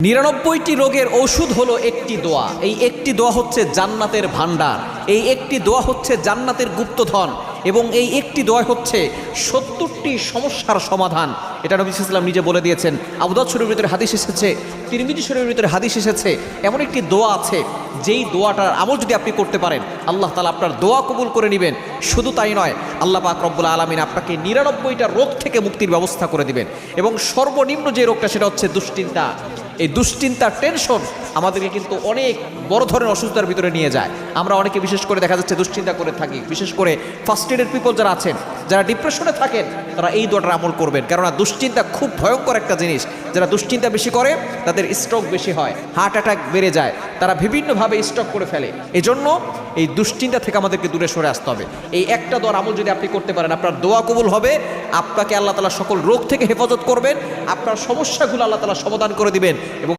৯৯টি রোগের ওষুধ হলো একটি দোয়া। এই একটি দোয়া হচ্ছে জান্নাতের ভান্ডার, এই একটি দোয়া হচ্ছে জান্নাতের গুপ্তধন, এবং এই একটি দোয়া হচ্ছে ৭০টি সমস্যার সমাধান। এটা নবী সাল্লাল্লাহু আলাইহি ওয়াসাল্লাম নিজে বলে দিয়েছেন। আবু দাউদ শরীফের ভিতরে হাদিস এসেছে, তিরমিজি শরীফের ভিতরে হাদিস এসেছে। এমন একটি দোয়া আছে, যেই দোয়াটার আমল যদি আপনি করতে পারেন, আল্লাহ তাআলা আপনার দোয়া কবুল করে নেবেন। শুধু তাই নয়, আল্লাহ পাক রব্বুল আলামিন আপনাকে ৯৯টা রোগ থেকে মুক্তির ব্যবস্থা করে দিবেন। এবং সর্বনিম্ন যে রোগটা, সেটা হচ্ছে দুশ্চিন্তা। এই দুশ্চিন্তা, টেনশন আমাদেরকে কিন্তু অনেক বড় ধরনের অসুস্থতার ভিতরে নিয়ে যায়। আমরা অনেকে বিশেষ করে দেখা যাচ্ছে দুশ্চিন্তা করে থাকি। বিশেষ করে ফার্স্টেডের পিপল যারা আছেন, যারা ডিপ্রেশনে থাকেন, তারা এই দোয়াটার আমল করবেন। কেননা দুশ্চিন্তা খুব ভয়ঙ্কর একটা জিনিস। যারা দুশ্চিন্তা বেশি করে, তাদের স্ট্রোক বেশি হয়, হার্ট অ্যাটাক বেড়ে যায়, তারা বিভিন্নভাবে স্ট্রোক করে ফেলে। এজন্য এই দুশ্চিন্তা থেকে আমাদেরকে দূরে সরে আসতে হবে। এই একটা দোয়ার আমল যদি আপনি করতে পারেন, আপনার দোয়া কবুল হবে, আপনাকে আল্লাহ তাআলা সকল রোগ থেকে হেফাজত করবেন, আপনার সমস্যাগুলো আল্লাহ তাআলা সমাধান করে দিবেন। এবং